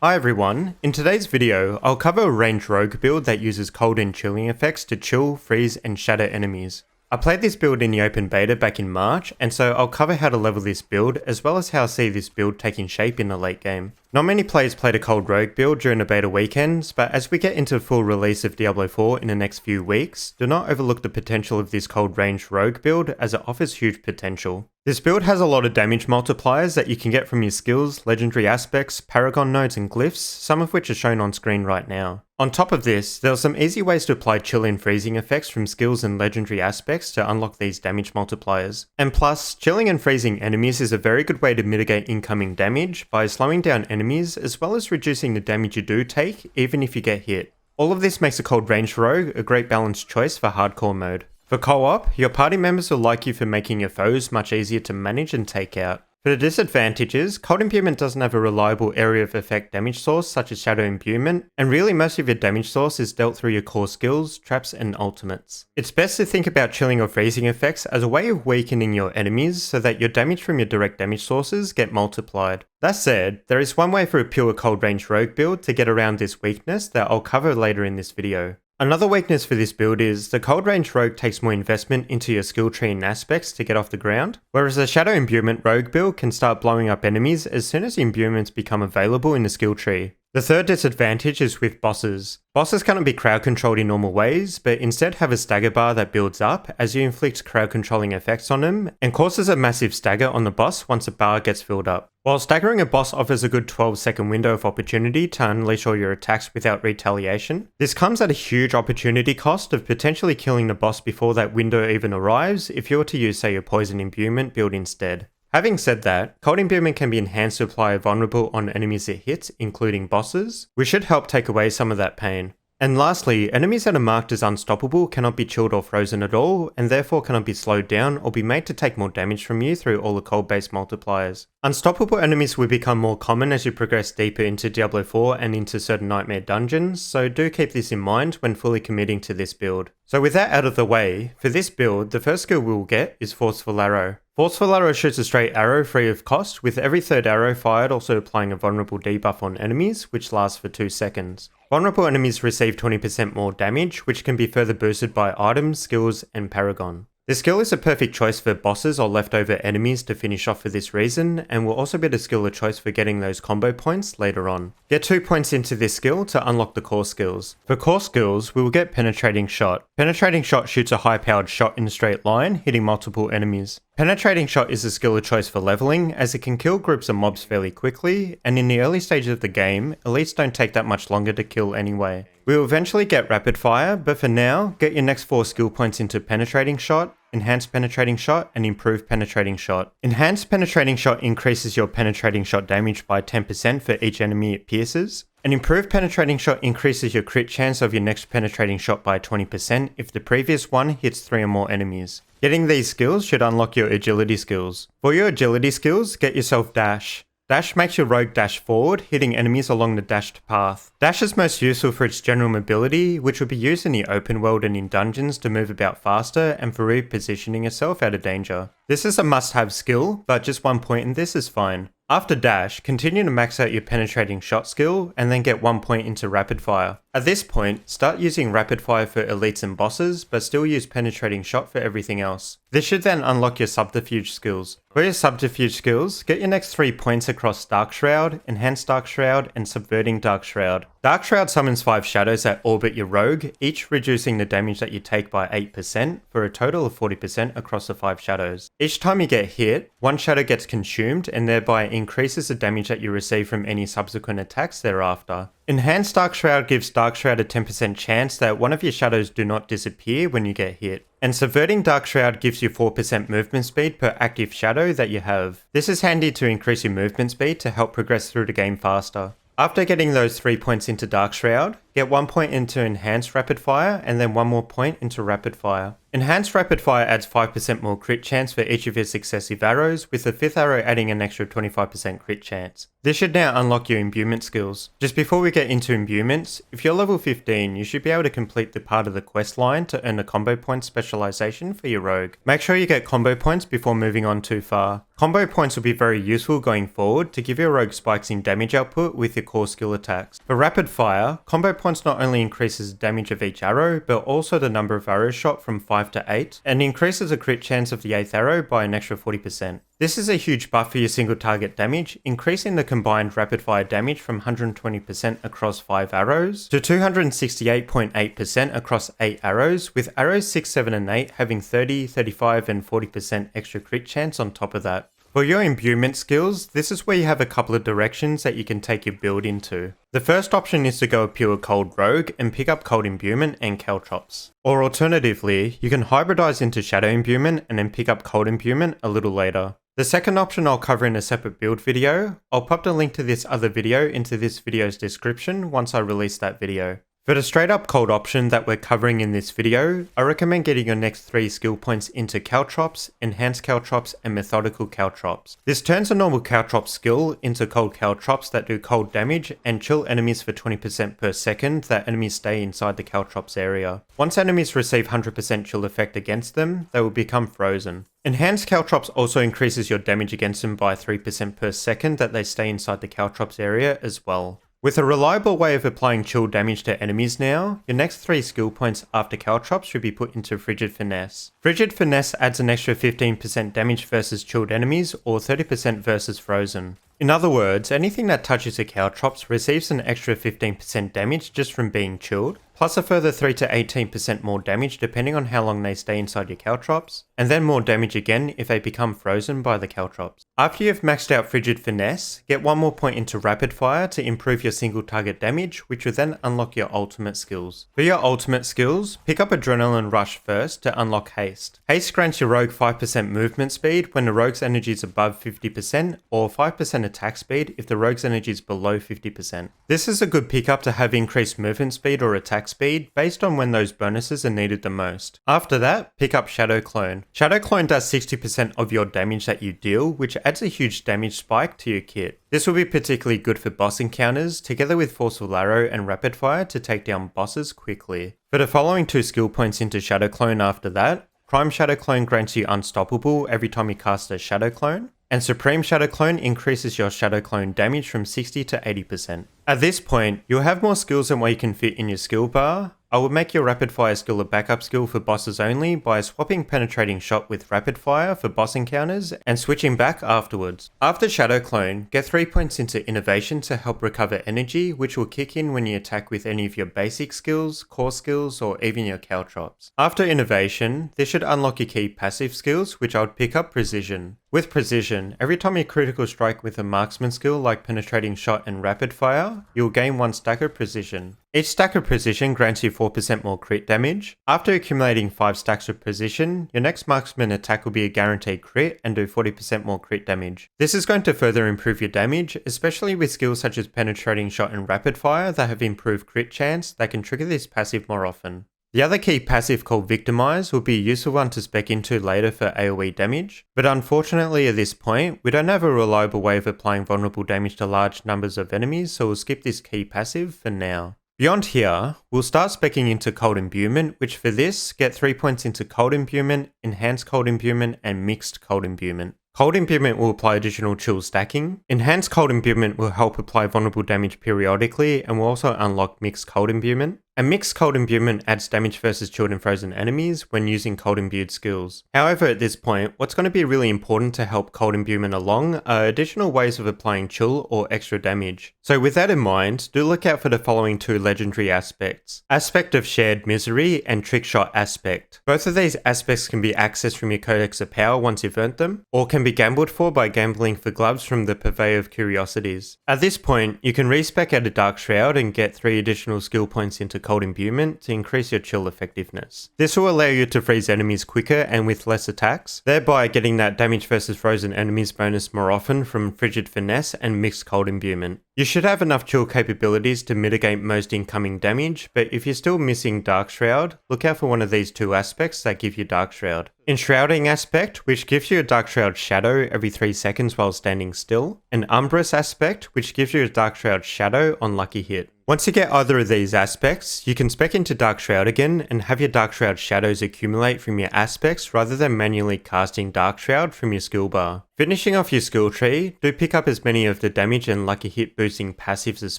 Hi everyone, in today's video, I'll cover a ranged rogue build that uses cold and chilling effects to chill, freeze, and shatter enemies. I played this build in the open beta back in March, and so I'll cover how to level this build, as well as how I see this build taking shape in the late game. Not many players played a cold rogue build during the beta weekends, but as we get into the full release of Diablo 4 in the next few weeks, do not overlook the potential of this cold ranged rogue build as it offers huge potential. This build has a lot of damage multipliers that you can get from your skills, legendary aspects, paragon nodes and glyphs, some of which are shown on screen right now. On top of this, there are some easy ways to apply chill and freezing effects from skills and legendary aspects to unlock these damage multipliers. And plus, chilling and freezing enemies is a very good way to mitigate incoming damage by slowing down enemies as well as reducing the damage you do take even if you get hit. All of this makes a cold ranged rogue a great balanced choice for hardcore mode. For co-op, your party members will like you for making your foes much easier to manage and take out. For the disadvantages, Cold Imbuement doesn't have a reliable area of effect damage source such as Shadow Imbuement, and really most of your damage source is dealt through your core skills, traps and ultimates. It's best to think about chilling or freezing effects as a way of weakening your enemies so that your damage from your direct damage sources get multiplied. That said, there is one way for a pure cold range rogue build to get around this weakness that I'll cover later in this video. Another weakness for this build is the cold range rogue takes more investment into your skill tree and aspects to get off the ground, whereas the shadow imbuement rogue build can start blowing up enemies as soon as the imbuments become available in the skill tree. The third disadvantage is with bosses. Bosses cannot be crowd controlled in normal ways, but instead have a stagger bar that builds up as you inflict crowd controlling effects on them and causes a massive stagger on the boss once a bar gets filled up. While staggering a boss offers a good 12-second window of opportunity to unleash all your attacks without retaliation, this comes at a huge opportunity cost of potentially killing the boss before that window even arrives if you were to use say your poison imbuement build instead. Having said that, cold imbuement can be enhanced to apply vulnerable on enemies it hits, including bosses, which should help take away some of that pain. And lastly, enemies that are marked as unstoppable cannot be chilled or frozen at all, and therefore cannot be slowed down or be made to take more damage from you through all the cold-based multipliers. Unstoppable enemies will become more common as you progress deeper into Diablo 4 and into certain Nightmare dungeons, so do keep this in mind when fully committing to this build. So with that out of the way, for this build, the first skill we will get is Forceful Arrow. Forceful Arrow shoots a straight arrow free of cost, with every third arrow fired also applying a vulnerable debuff on enemies, which lasts for 2 seconds. Vulnerable enemies receive 20% more damage, which can be further boosted by items, skills, and paragon. The skill is a perfect choice for bosses or leftover enemies to finish off for this reason, and will also be the skill of choice for getting those combo points later on. Get 2 points into this skill to unlock the core skills. For core skills, we will get Penetrating Shot. Penetrating Shot shoots a high-powered shot in a straight line, hitting multiple enemies. Penetrating Shot is a skill of choice for leveling, as it can kill groups of mobs fairly quickly, and in the early stages of the game, elites don't take that much longer to kill anyway. We will eventually get Rapid Fire, but for now, get your next 4 skill points into Penetrating Shot, Enhanced Penetrating Shot, and Improved Penetrating Shot. Enhanced Penetrating Shot increases your Penetrating Shot damage by 10% for each enemy it pierces. An Improved Penetrating Shot increases your crit chance of your next Penetrating Shot by 20% if the previous one hits 3 or more enemies. Getting these skills should unlock your agility skills. For your agility skills, get yourself Dash. Dash makes your rogue dash forward, hitting enemies along the dashed path. Dash is most useful for its general mobility, which would be used in the open world and in dungeons to move about faster and for repositioning yourself out of danger. This is a must-have skill, but just 1 point in this is fine. After Dash, continue to max out your Penetrating Shot skill, and then get 1 point into Rapid Fire. At this point, start using Rapid Fire for elites and bosses, but still use Penetrating Shot for everything else. This should then unlock your Subterfuge skills. For your Subterfuge skills, get your next 3 points across Dark Shroud, Enhanced Dark Shroud, and Subverting Dark Shroud. Dark Shroud summons 5 shadows that orbit your rogue, each reducing the damage that you take by 8% for a total of 40% across the 5 shadows. Each time you get hit, 1 shadow gets consumed and thereby increases the damage that you receive from any subsequent attacks thereafter. Enhanced Dark Shroud gives Dark Shroud a 10% chance that one of your shadows do not disappear when you get hit. And Subverting Dark Shroud gives you 4% movement speed per active shadow that you have. This is handy to increase your movement speed to help progress through the game faster. After getting those 3 points into Dark Shroud, get 1 point into Enhanced Rapid Fire, and then 1 more point into Rapid Fire. Enhanced Rapid Fire adds 5% more crit chance for each of your successive arrows, with the 5th arrow adding an extra 25% crit chance. This should now unlock your imbuement skills. Just before we get into imbuements, if you're level 15, you should be able to complete the part of the quest line to earn a combo point specialization for your rogue. Make sure you get combo points before moving on too far. Combo points will be very useful going forward to give your rogue spikes in damage output with your core skill attacks. For Rapid Fire, combo points not only increases the damage of each arrow, but also the number of arrows shot from 5 to 8, and increases the crit chance of the 8th arrow by an extra 40%. This is a huge buff for your single target damage, increasing the combined rapid fire damage from 120% across 5 arrows to 268.8% across 8 arrows, with arrows 6, 7 and 8 having 30, 35 and 40% extra crit chance on top of that. For your imbuement skills, this is where you have a couple of directions that you can take your build into. The first option is to go a pure cold rogue and pick up cold imbuement and caltrops. Or alternatively, you can hybridize into shadow imbuement and then pick up cold imbuement a little later. The second option I'll cover in a separate build video. I'll pop the link to this other video into this video's description once I release that video. For the straight up cold option that we're covering in this video, I recommend getting your next 3 skill points into caltrops, enhanced caltrops and methodical caltrops. This turns a normal caltrop skill into cold caltrops that do cold damage and chill enemies for 20% per second that enemies stay inside the caltrops area. Once enemies receive 100% chill effect against them, they will become frozen. Enhanced caltrops also increases your damage against them by 3% per second that they stay inside the caltrops area as well. With a reliable way of applying chill damage to enemies now, your next 3 skill points after caltrops should be put into Frigid Finesse. Frigid Finesse adds an extra 15% damage versus chilled enemies or 30% versus frozen. In other words, anything that touches a caltrops receives an extra 15% damage just from being chilled, plus a further 3 to 18% more damage depending on how long they stay inside your caltrops, and then more damage again if they become frozen by the caltrops. After you've maxed out Frigid Finesse, get 1 more point into Rapid Fire to improve your single target damage, which will then unlock your ultimate skills. For your ultimate skills, pick up Adrenaline Rush first to unlock Haste. Haste grants your rogue 5% movement speed when the rogue's energy is above 50%, or 5% attack speed if the rogue's energy is below 50%. This is a good pickup to have increased movement speed or attack speed based on when those bonuses are needed the most. After that, pick up Shadow Clone. Shadow Clone does 60% of your damage that you deal, which adds a huge damage spike to your kit. This will be particularly good for boss encounters, together with Forceful Arrow and Rapid Fire to take down bosses quickly. For the following 2 skill points into Shadow Clone after that, Prime Shadow Clone grants you Unstoppable every time you cast a Shadow Clone, and Supreme Shadow Clone increases your Shadow Clone damage from 60 to 80%. At this point, you'll have more skills than what you can fit in your skill bar. I would make your Rapid Fire skill a backup skill for bosses only by swapping Penetrating Shot with Rapid Fire for boss encounters and switching back afterwards. After Shadow Clone, get 3 points into Innovation to help recover energy, which will kick in when you attack with any of your basic skills, core skills, or even your caltrops. After Innovation, this should unlock your key passive skills, which I would pick up Precision. With Precision, every time you critical strike with a marksman skill like Penetrating Shot and Rapid Fire, you'll gain 1 stack of Precision. Each stack of Precision grants you 4% more crit damage. After accumulating 5 stacks of Precision, your next marksman attack will be a guaranteed crit and do 40% more crit damage. This is going to further improve your damage, especially with skills such as Penetrating Shot and Rapid Fire that have improved crit chance that can trigger this passive more often. The other key passive called Victimize will be a useful one to spec into later for AoE damage, but unfortunately at this point, we don't have a reliable way of applying vulnerable damage to large numbers of enemies, so we'll skip this key passive for now. Beyond here, we'll start speccing into Cold Imbuement, which for this, get 3 points into Cold Imbuement, Enhanced Cold Imbuement, and Mixed Cold Imbuement. Cold Imbuement will apply additional chill stacking. Enhanced Cold Imbuement will help apply vulnerable damage periodically and will also unlock Mixed Cold Imbuement. And Mixed Cold Imbuement adds damage versus chilled and frozen enemies when using cold imbued skills. However, at this point, what's going to be really important to help Cold Imbuement along are additional ways of applying chill or extra damage. So with that in mind, do look out for the following 2 legendary aspects. Aspect of Shared Misery and Trickshot Aspect. Both of these aspects can be accessed from your Codex of Power once you've earned them, or can be gambled for by gambling for gloves from the Purveyor of Curiosities. At this point, you can respec out a Dark Shroud and get 3 additional skill points into Cold Imbuement to increase your chill effectiveness. This will allow you to freeze enemies quicker and with less attacks, thereby getting that damage versus frozen enemies bonus more often from Frigid Finesse and Mixed Cold Imbuement. You should have enough chill capabilities to mitigate most incoming damage, but if you're still missing Dark Shroud, look out for one of these two aspects that give you Dark Shroud. Enshrouding aspect, which gives you a Dark Shroud shadow every 3 seconds while standing still. An Umbrous aspect, which gives you a Dark Shroud shadow on lucky hit. Once you get either of these aspects, you can spec into Dark Shroud again and have your Dark Shroud shadows accumulate from your aspects rather than manually casting Dark Shroud from your skill bar. Finishing off your skill tree, do pick up as many of the damage and lucky hit boosting passives as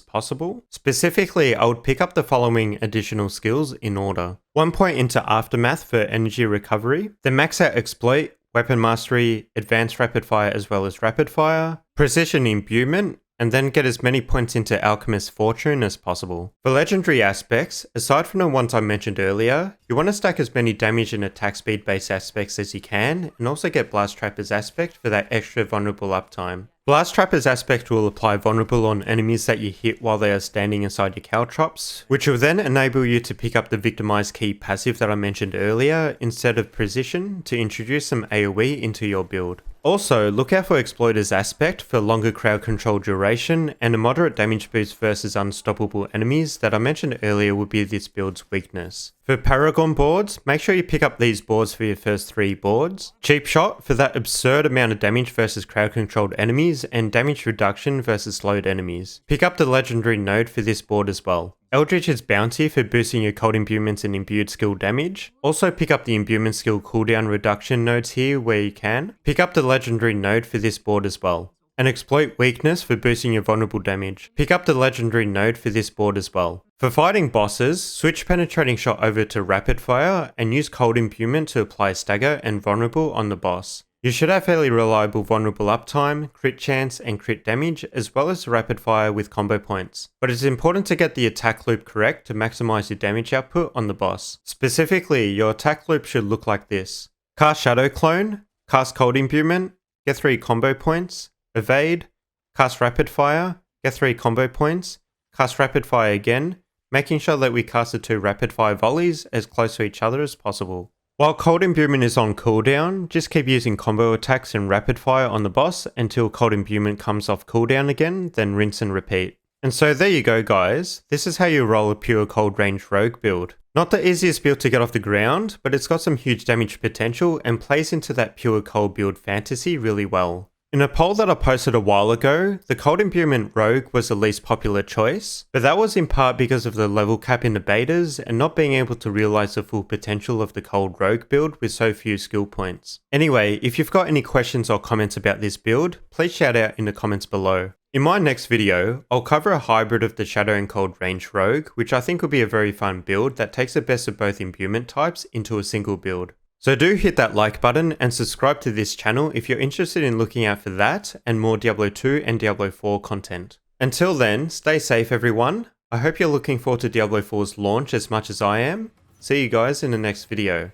possible. Specifically, I would pick up the following additional skills in order. 1 point into Aftermath for energy recovery, then max out Exploit, Weapon Mastery, Advanced Rapid Fire as well as Rapid Fire, Precision Imbuement, and then get as many points into Alchemist Fortune as possible. For legendary aspects, aside from the ones I mentioned earlier, you want to stack as many damage and attack speed based aspects as you can, and also get Blast Trapper's aspect for that extra vulnerable uptime. Blast Trapper's aspect will apply vulnerable on enemies that you hit while they are standing inside your caltrops, which will then enable you to pick up the Victimize Key passive that I mentioned earlier instead of Precision to introduce some AoE into your build. Also, look out for Exploiter's aspect for longer crowd control duration and a moderate damage boost versus unstoppable enemies that I mentioned earlier would be this build's weakness. For Paragon boards, make sure you pick up these boards for your first 3 boards. Cheap Shot for that absurd amount of damage versus crowd controlled enemies and damage reduction versus slowed enemies. Pick up the legendary node for this board as well. Eldritch's Bounty for boosting your cold imbuements and imbued skill damage. Also pick up the imbuement skill cooldown reduction nodes here where you can. Pick up the legendary node for this board as well. And Exploit Weakness for boosting your vulnerable damage. Pick up the legendary node for this board as well. For fighting bosses, switch Penetrating Shot over to Rapid Fire and use Cold Imbuement to apply Stagger and Vulnerable on the boss. You should have fairly reliable vulnerable uptime, crit chance, and crit damage, as well as rapid fire with combo points. But it's important to get the attack loop correct to maximize your damage output on the boss. Specifically, your attack loop should look like this. Cast Shadow Clone, cast Cold Imbuement, get 3 combo points, evade, cast Rapid Fire, get 3 combo points, cast Rapid Fire again, making sure that we cast the 2 rapid fire volleys as close to each other as possible. While Cold Imbuement is on cooldown, just keep using combo attacks and rapid fire on the boss until Cold Imbuement comes off cooldown again, then rinse and repeat. And so there you go guys, this is how you roll a pure cold range rogue build. Not the easiest build to get off the ground, but it's got some huge damage potential and plays into that pure cold build fantasy really well. In a poll that I posted a while ago, the Cold Imbuement Rogue was the least popular choice, but that was in part because of the level cap in the betas and not being able to realise the full potential of the Cold Rogue build with so few skill points. Anyway, if you've got any questions or comments about this build, please shout out in the comments below. In my next video, I'll cover a hybrid of the Shadow and Cold Range Rogue, which I think will be a very fun build that takes the best of both imbuement types into a single build. So do hit that like button and subscribe to this channel if you're interested in looking out for that and more Diablo 2 and Diablo 4 content. Until then, stay safe everyone. I hope you're looking forward to Diablo 4's launch as much as I am. See you guys in the next video.